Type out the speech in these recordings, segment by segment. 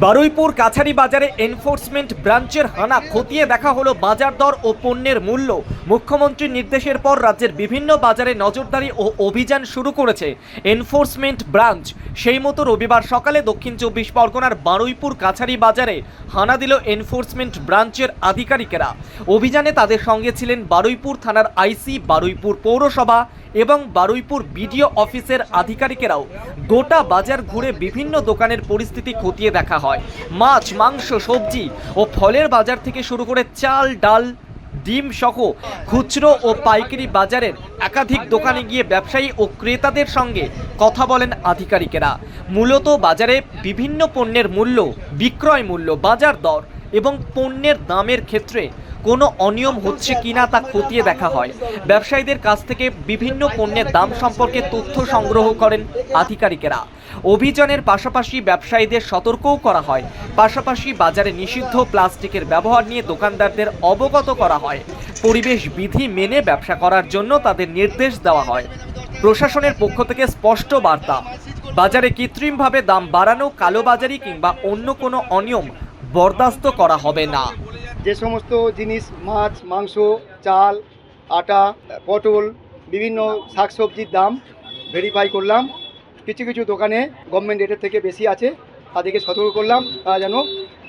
বারুইপুর কাছারি বাজারে এনফোর্সমেন্ট ব্রাঞ্চের হানা খতিয়ে দেখা হলো বাজার দর ও পণ্যের মূল্য। মুখ্যমন্ত্রীর নির্দেশের পর রাজ্যের বিভিন্ন বাজারে নজরদারি ও অভিযান শুরু করেছে এনফোর্সমেন্ট ব্রাঞ্চ। সেই মতো রবিবার সকালে দক্ষিণ 24 পরগনার বারুইপুর কাছারি বাজারে হানা দিল এনফোর্সমেন্ট ব্রাঞ্চের আধিকারিকেরা। অভিযানে তাদের সঙ্গে ছিলেন বারুইপুর থানার আইসি, বারুইপুর পৌরসভা এবং বারুইপুর বিডিও অফিসের আধিকারিকেরাও গোটা বাজার ঘুরে বিভিন্ন দোকানের পরিস্থিতি খতিয়ে দেখা হয়। মাছ, মাংস, সবজি ও ফলের বাজার থেকে শুরু করে চাল, ডাল, ডিম সহ খুচরো ও পাইকারি বাজারের একাধিক দোকানে গিয়ে ব্যবসায়ী ও ক্রেতাদের সঙ্গে কথা বলেন আধিকারিকেরা। মূলত বাজারে বিভিন্ন পণ্যের মূল্য, বিক্রয় মূল্য, বাজার দর এবং পণ্যের দামের ক্ষেত্রে কোনো অনিয়ম হচ্ছে কিনা তা খতিয়ে দেখা হয়। ব্যবসায়ীদের কাছ থেকে বিভিন্ন পণ্যের দাম সম্পর্কে তথ্য সংগ্রহ করেন আধিকারিকেরা। অভিযানের পাশাপাশি ব্যবসায়ীদের সতর্কও করা হয়। পাশাপাশি বাজারে নিষিদ্ধ প্লাস্টিকের ব্যবহার নিয়ে দোকানদারদের অবগত করা হয়। পরিবেশ বিধি মেনে ব্যবসা করার জন্য তাদের নির্দেশ দেওয়া হয়। প্রশাসনের পক্ষ থেকে স্পষ্ট বার্তা, বাজারে কৃত্রিমভাবে দাম বাড়ানো, কালোবাজারি কিংবা অন্য কোনো অনিয়ম বরদাস্ত করা হবে না। যে সমস্ত জিনিস, মাছ, মাংস, চাল, আটা, পটল, বিভিন্ন শাকসবজির দাম ভেরিফাই করলাম। কিছু কিছু দোকানে গভর্নমেন্ট রেটের থেকে বেশি আছে, তাদেরকে সতর্ক করলাম তারা যেন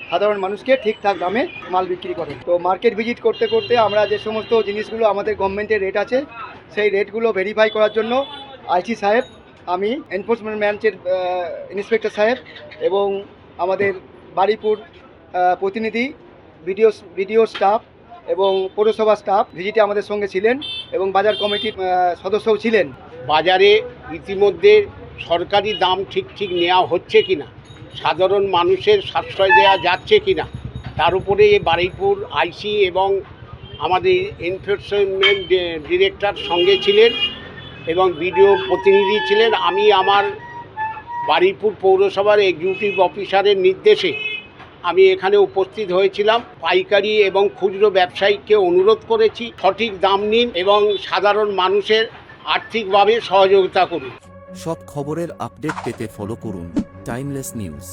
সাধারণ মানুষকে ঠিকঠাক দামে মাল বিক্রি করে। তো মার্কেট ভিজিট করতে করতে আমরা যে সমস্ত জিনিসগুলো আমাদের গভর্নমেন্টের রেট আছে সেই রেটগুলো ভেরিফাই করার জন্য আইসি সাহেব, আমি, এনফোর্সমেন্ট ব্রাঞ্চের ইন্সপেক্টর সাহেব এবং আমাদের বারুইপুর প্রতিনিধি, ভিডিও স্টাফ এবং পৌরসভা স্টাফ ভিজিটে আমাদের সঙ্গে ছিলেন এবং বাজার কমিটির সদস্যও ছিলেন। বাজারে ইতিমধ্যে সরকারি দাম ঠিক নেওয়া হচ্ছে কিনা, সাধারণ মানুষের সাশ্রয় দেওয়া যাচ্ছে কিনা, তার উপরে বারুইপুর আইসি এবং আমাদের এনফোর্সমেন্ট ডিরেক্টর সঙ্গে ছিলেন এবং বিডিও প্রতিনিধি ছিলেন। আমি আমার বারুইপুর পৌরসভার এক্সিকিউটিভ অফিসারের নির্দেশে আমি এখানে উপস্থিত হয়েছিলাম। পাইকারি এবং খুচরো ব্যবসায়ীকে অনুরোধ করেছি সঠিক দাম নিন এবং সাধারণ মানুষের আর্থিকভাবে সহযোগিতা করুন। সব খবরের আপডেট পেতে ফলো করুন টাইমলেস নিউজ।